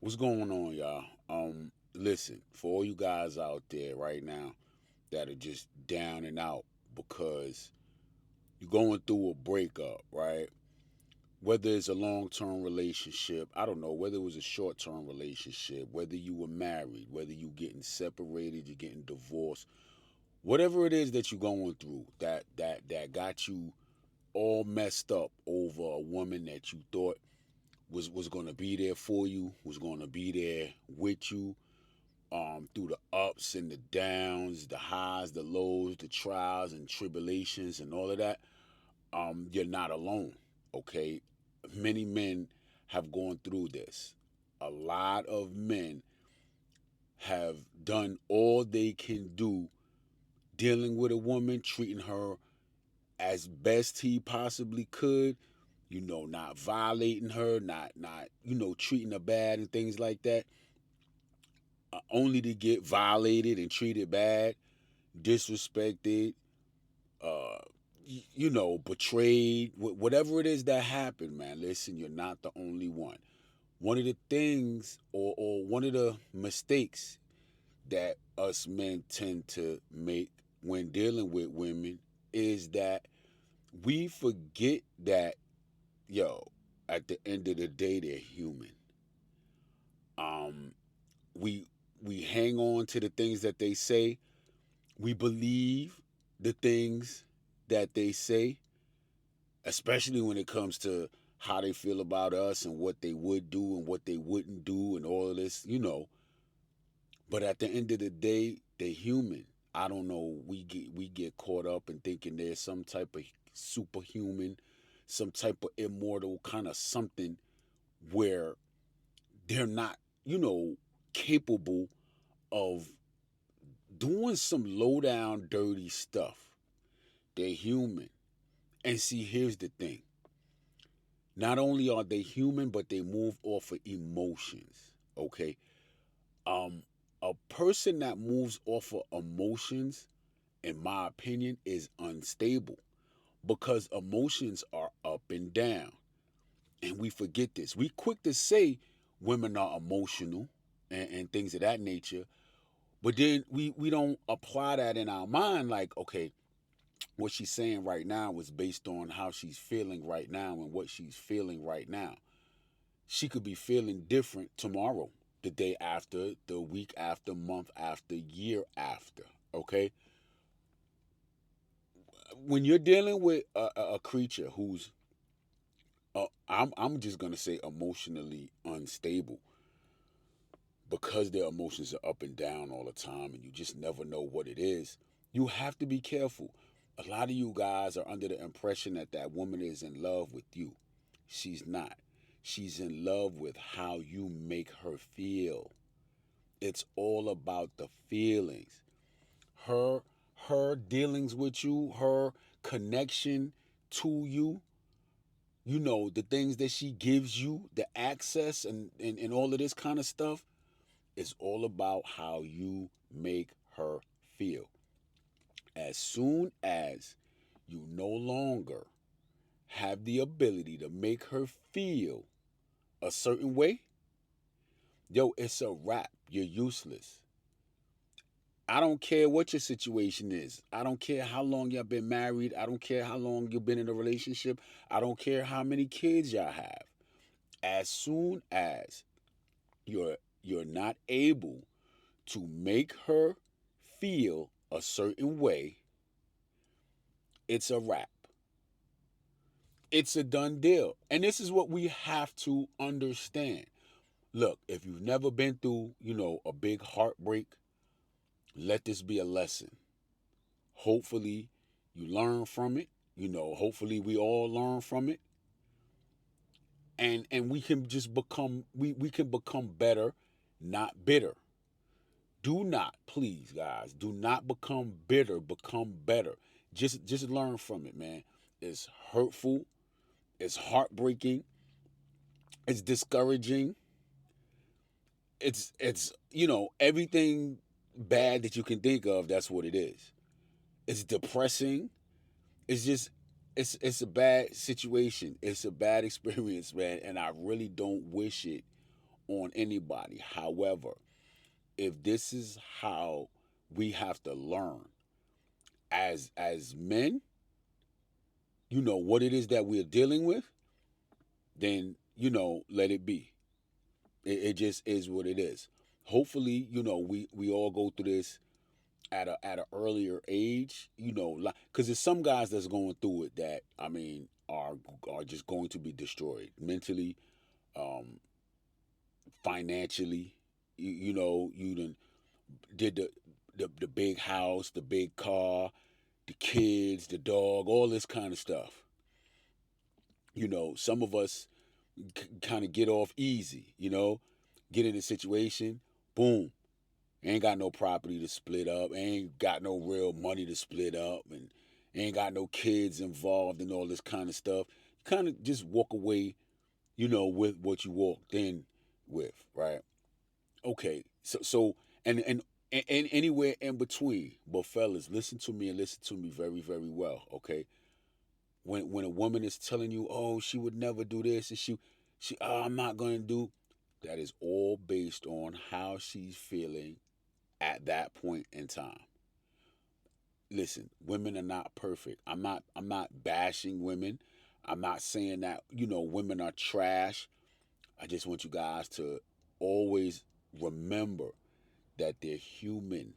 What's going on, y'all? Listen, for all you guys out there right now that are just down and out because you're going through a breakup, right? Whether it's a long term relationship, I don't know, whether it was a short term relationship, whether you were married, whether you getting separated, you're getting divorced, whatever it is that you're going through that got you all messed up over a woman that you thought was gonna be there for you, was gonna be there with you, through the ups and the downs, the highs, the lows, the trials and tribulations, and all of that. You're not alone. Okay, many men have gone through this. A lot of men have done all they can do dealing with a woman, treating her as best he possibly could. Not violating her, not treating her bad and things like that. Only to get violated and treated bad, disrespected, uh, betrayed, whatever it is that happened, man. Listen, you're not the only one. One of the things, or one of the mistakes that us men tend to make when dealing with women is that we forget that, yo, at the end of the day, they're human. Um, we we hang on to the things that they say. We believe the things that they say, especially when it comes to how they feel about us and what they would do and what they wouldn't do and all of this. But at the end of the day, they're human. I don't know. We get caught up in thinking there's some type of superhuman, some type of immortal kind of something where they're not, you know, capable of doing some low down dirty stuff. They're human. And see, here's the thing. Not only are they human, but they move off of emotions. Okay. Um, a person that moves off of emotions, in my opinion, is unstable because emotions are up and down. And we forget this. We quick to say women are emotional and things of that nature, but then we don't apply that in our mind like, okay, what she's saying right now is based on how she's feeling right now and what she's feeling right now. She could be feeling different tomorrow, the day after, the week after, month after, year after. Okay? When you're dealing with a creature who's, I'm just going to say emotionally unstable because their emotions are up and down all the time and you just never know what it is, you have to be careful. A lot of you guys are under the impression that that woman is in love with you. She's not. She's in love with how you make her feel. It's all about the feelings. Her her dealings with you, her connection to you, the things that she gives you, the access and all of this kind of stuff. It's all about how you make her feel. As soon as you no longer have the ability to make her feel a certain way, yo, it's a wrap. You're useless. I don't care what your situation is. I don't care how long y'all been married. I don't care how long you've been in a relationship. I don't care how many kids y'all have. As soon as you're not able to make her feel a certain way, it's a wrap. It's a done deal. And this is what we have to understand. Look, if you've never been through, a big heartbreak, let this be a lesson. Hopefully, you learn from it. Hopefully we all learn from it. And we can just we can become better, not bitter. Do not, please, guys, do not become bitter, become better. Just learn from it, man. It's hurtful, it's heartbreaking, it's discouraging. It's everything bad that you can think of, that's what it is. It's depressing. It's just it's a bad situation. It's a bad experience, man, and I really don't wish it on anybody. However, if this is how we have to learn as men, what it is that we're dealing with, then let it be. It just is what it is. Hopefully, we all go through this at an earlier age, because there's some guys that's going through it that are just going to be destroyed mentally, um, financially. You done did the big house, the big car, the kids, the dog, all this kind of stuff. Some of us kind of get off easy. Get in a situation, boom, ain't got no property to split up, ain't got no real money to split up, and ain't got no kids involved and all this kind of stuff. You kind of just walk away, with what you walked in with, right? Okay, so and anywhere in between. But fellas, listen to me and listen to me very, very well, okay? When a woman is telling you, oh, she would never do this, and she I'm not gonna do, that is all based on how she's feeling at that point in time. Listen, women are not perfect. I'm not bashing women. I'm not saying that, women are trash. I just want you guys to always remember that they're human.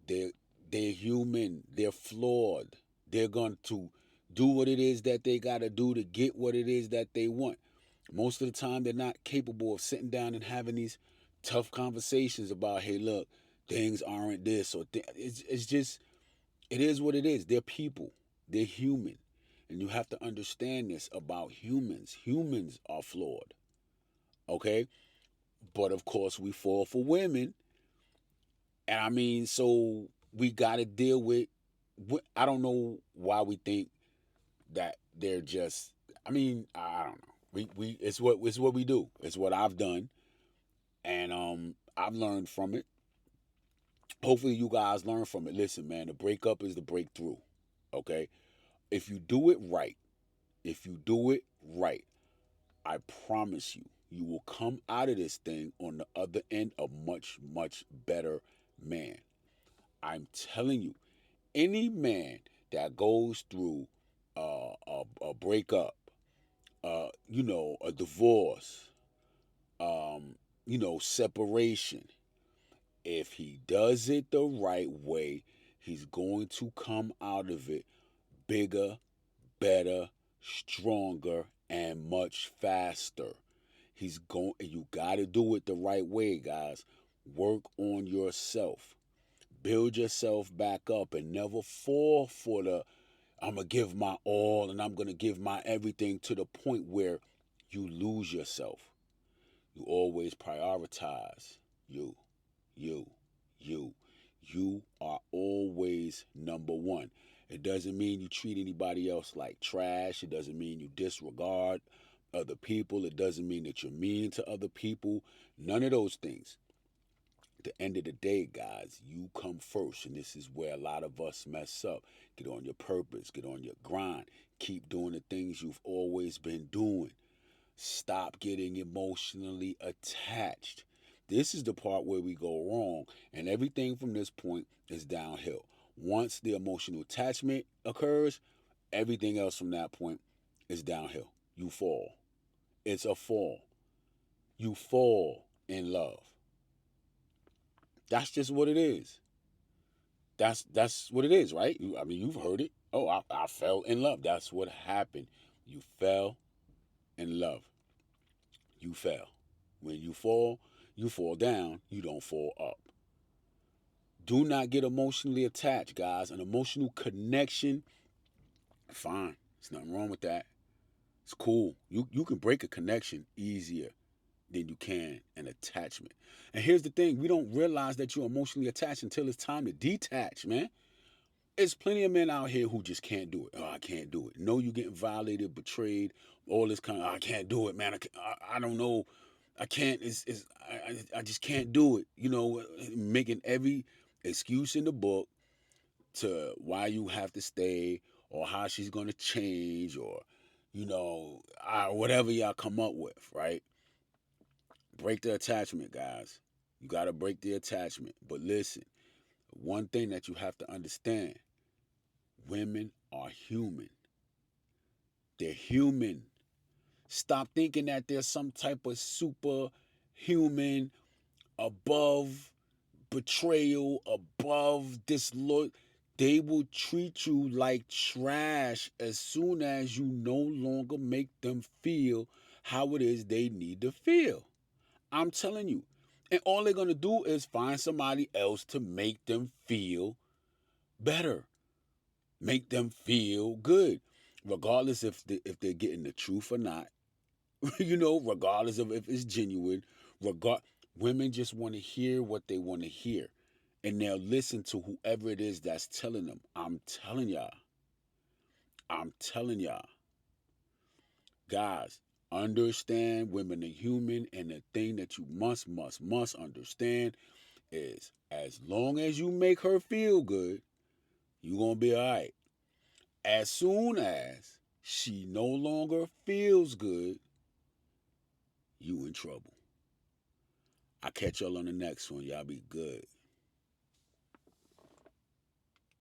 They're they're human. They're flawed. They're going to do what it is that they got to do to get what it is that they want. Most of the time, they're not capable of sitting down and having these tough conversations about, hey, look, things aren't this or it's just it is what it is. They're people. They're human. And you have to understand this about humans. Humans are flawed. Okay? But of course, we fall for women. And so we got to deal with. I don't know why we think that they're just. I don't know. It's what we do. It's what I've done, and I've learned from it. Hopefully, you guys learn from it. Listen, man, the breakup is the breakthrough. Okay, if you do it right, if you do it right, I promise you, you will come out of this thing on the other end a much, much better man. I'm telling you, any man that goes through a breakup, a divorce, separation, if he does it the right way, he's going to come out of it bigger, better, stronger, and much faster. You got to do it the right way, guys. Work on yourself. Build yourself back up and never fall for the I'm going to give my all and I'm going to give my everything to the point where you lose yourself. You always prioritize you, you, you. You are always number one. It doesn't mean you treat anybody else like trash. It doesn't mean you disregard other people. It doesn't mean that you're mean to other people. None of those things. At the end of the day, guys, you come first. And this is where a lot of us mess up. Get on your purpose, get on your grind. Keep doing the things you've always been doing. Stop getting emotionally attached. This is the part where we go wrong, and everything from this point is downhill. Once the emotional attachment occurs, everything else from that point is downhill. You fall. It's a fall. You fall in love. That's just what it is. That's what it is, right? You've heard it. Oh, I fell in love. That's what happened. You fell in love. You fell. When you fall down, you don't fall up. Do not get emotionally attached, guys. An emotional connection, fine. There's nothing wrong with that. It's cool. You can break a connection easier than you can an attachment. And here's the thing, we don't realize that you're emotionally attached until it's time to detach, man. There's plenty of men out here who just can't do it. Oh, I can't do it. No, you're getting violated, betrayed, all this kind of, I can't do it, man. I don't know. I can't, I just can't do it. Making every excuse in the book to why you have to stay or how she's going to change or, whatever y'all come up with, right? Break the attachment, guys. You got to break the attachment. But listen, one thing that you have to understand, women are human. They're human. Stop thinking that there's some type of superhuman above betrayal, above disloyal. They will treat you like trash as soon as you no longer make them feel how it is they need to feel. I'm telling you. And all they're going to do is find somebody else to make them feel better, make them feel good, regardless if they're getting the truth or not. Regardless of if it's genuine. Women just want to hear what they want to hear, and they'll listen to whoever it is that's telling them. I'm telling y'all. I'm telling y'all. Guys, understand women are human, and the thing that you must understand is as long as you make her feel good, you're going to be all right. As soon as she no longer feels good, you in trouble. I'll catch y'all on the next one. Y'all be good.